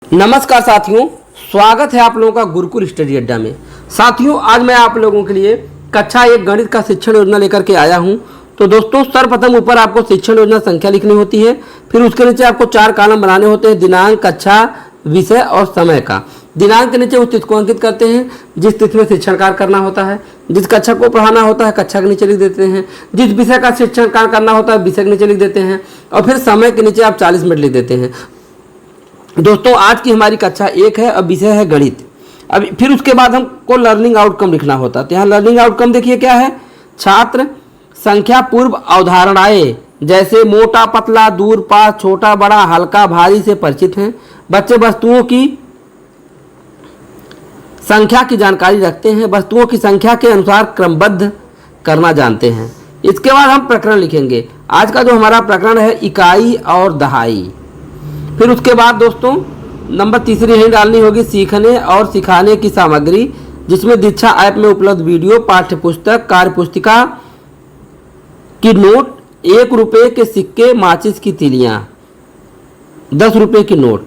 नमस्कार साथियों, स्वागत है आप लोगों का गुरुकुल स्टडी अड्डा में। साथियों, आज मैं आप लोगों के लिए कक्षा 1 गणित का शिक्षण योजना लेकर के आया हूं। तो दोस्तों, सर्वप्रथम ऊपर आपको शिक्षण योजना संख्या लिखनी होती है। फिर उसके नीचे आपको 4 कॉलम बनाने होते हैं, दिनांक, कक्षा, विषय और समय का। दिनांक के नीचे उस तिथि को अंकित करते हैं जिस तिथि में शिक्षण कार्य करना होता है। जिस कक्षा को पढ़ाना होता है कक्षा के नीचे लिख देते हैं। जिस विषय का शिक्षण कार्य करना होता है विषय के नीचे लिख देते हैं। और फिर समय के नीचे आप 40 मिनट लिख देते हैं। दोस्तों, आज की हमारी कक्षा 1 है, अब विषय है गणित। अब फिर उसके बाद हमको लर्निंग आउटकम लिखना होता है। तो यहाँ लर्निंग आउटकम देखिए क्या है। छात्र संख्या पूर्व अवधारणाएं जैसे मोटा, पतला, दूर, पास, छोटा, बड़ा, हल्का, भारी से परिचित हैं। बच्चे वस्तुओं की संख्या की जानकारी रखते हैं। वस्तुओं की संख्या के अनुसार क्रमबद्ध करना जानते हैं। इसके बाद हम प्रकरण लिखेंगे। आज का जो हमारा प्रकरण है इकाई और दहाई। फिर उसके बाद दोस्तों नंबर 3 यही डालनी होगी, सीखने और सिखाने की सामग्री, जिसमें दीक्षा ऐप में उपलब्ध वीडियो, पाठ्य पुस्तक, कार्य पुस्तिका की नोट, 1 रुपये के सिक्के, माचिस की तीलियां, 10 रुपये की नोट।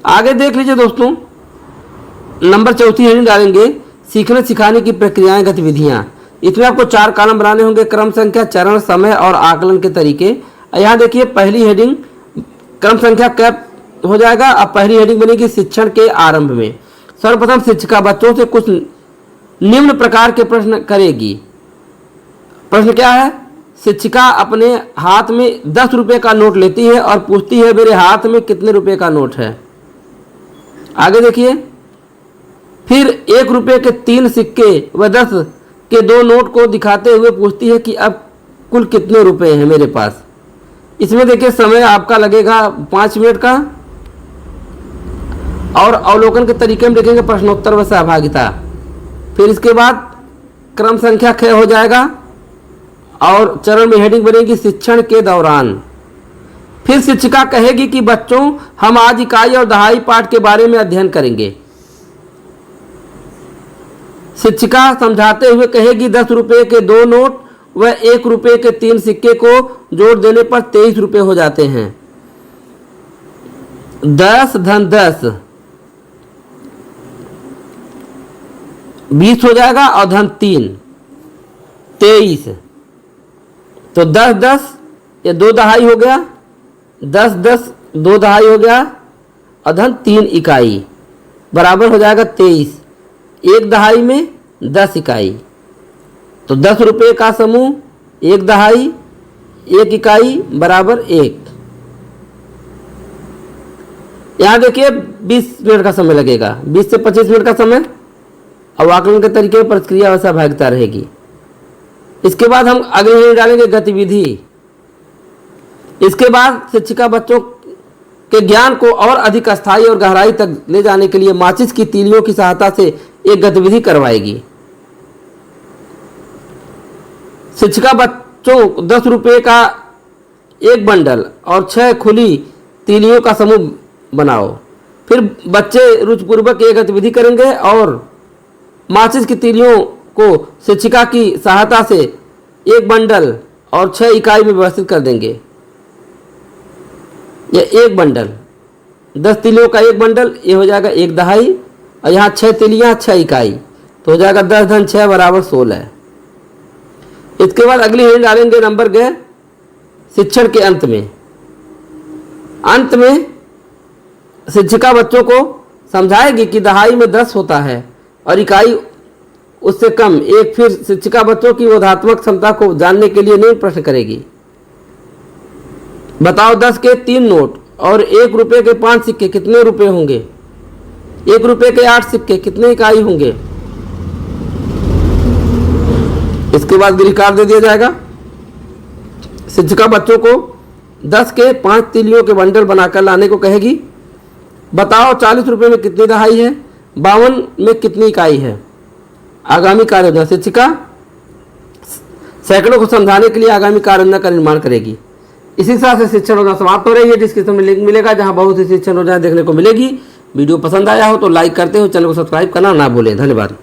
आगे देख लीजिए दोस्तों, नंबर 4 यही डालेंगे, सीखने सिखाने की प्रक्रियाएं, गतिविधियां। इसमें आपको 4 कॉलम बनाने होंगे, क्रम संख्या, चरण, समय और आकलन के तरीके। यहाँ देखिए पहली हेडिंग क्रम संख्या कैप हो जाएगा। अब पहली हेडिंग बनेगी शिक्षण के आरंभ में। सर्वप्रथम शिक्षिका बच्चों से कुछ निम्न प्रकार के प्रश्न करेगी। प्रश्न क्या है? शिक्षिका अपने हाथ में 10 रुपये का नोट लेती है और पूछती है मेरे हाथ में कितने रुपए का नोट है। आगे देखिए, फिर 1 रुपये के 3 सिक्के व 10 के 2 नोट को दिखाते हुए पूछती है कि अब कुल कितने रुपए हैं मेरे पास। इसमें देखिए समय आपका लगेगा 5 मिनट का। और अवलोकन के तरीके में लिखेंगे प्रश्नोत्तर व सहभागिता। फिर इसके बाद क्रम संख्या 6 हो जाएगा और चरण में हेडिंग बनेगी शिक्षण के दौरान। फिर शिक्षिका कहेगी कि बच्चों, हम आज इकाई और दहाई पाठ के बारे में अध्ययन करेंगे। शिक्षिका समझाते हुए कहेगी 10 रुपये के 2 नोट व 1 रुपये के 3 सिक्के को जोड़ देने पर 23 रुपये हो जाते हैं। 10 धन 10 20 हो जाएगा और धन 3 23। तो 10 10 ये 2 दहाई हो गया, 10 10 2 दहाई हो गया और धन 3 इकाई बराबर हो जाएगा 23। 1 दहाई में 10 इकाई। तो 10 रुपये का समूह, 1 दहाई, 1 इकाई बराबर 1। यहाँ देखिए 20 मिनट का समय लगेगा, 20 से 25 मिनट का समय। और आकलन के तरीके प्रक्रिया व सहभागिता रहेगी। इसके बाद हम अगले डालेंगे गतिविधि। इसके बाद शिक्षिका बच्चों के ज्ञान को और अधिक स्थायी और गहराई तक ले जाने के लिए माचिस की तीलियों की सहायता से एक गतिविधि करवाएगी। शिक्षिका बच्चों 10 रुपये का 1 बंडल और 6 खुली तीलियों का समूह बनाओ। फिर बच्चे रुचिपूर्वक ये गतिविधि करेंगे और माचिस की तीलियों को शिक्षिका की सहायता से 1 बंडल और 6 इकाई में व्यवस्थित कर देंगे। यह 1 बंडल, 10 तीलियों का 1 बंडल, ये हो जाएगा 1 दहाई। और यहाँ 6 तीलियाँ 6 इकाई, तो हो जाएगा 10 धन 6 बराबर 16। इसके बाद अगली हेडिंग डालेंगे नंबर गए शिक्षण के अंत में। अंत में शिक्षिका बच्चों को समझाएगी कि दहाई में 10 होता है और इकाई उससे कम 1। फिर शिक्षिका बच्चों की बोधात्मक क्षमता को जानने के लिए नए प्रश्न करेगी। बताओ 10 के 3 नोट और 1 रुपये के 5 सिक्के कितने रुपए होंगे। 1 रुपये के 8 सिक्के कितने इकाई होंगे। इसके बाद गृह कार्य दे दिया जाएगा। शिक्षिका बच्चों को 10 के 5 तीलियों के बंडल बनाकर लाने को कहेगी। बताओ 40 रुपये में कितनी दहाई है, 52 में कितनी इकाई है। आगामी कार्य योजना। शिक्षिका सैकड़ों को समझाने के लिए आगामी कार्य योजना का निर्माण करेगी। इसी तरह से शिक्षण योजना समाप्त हो रही है। डिस्क्रिप्शन में लिंक मिलेगा जहां बहुत सी शिक्षण योजनाएं देखने को मिलेगी। वीडियो पसंद आया हो तो लाइक करते हो, चैनल को सब्सक्राइब करना ना भूलें। धन्यवाद।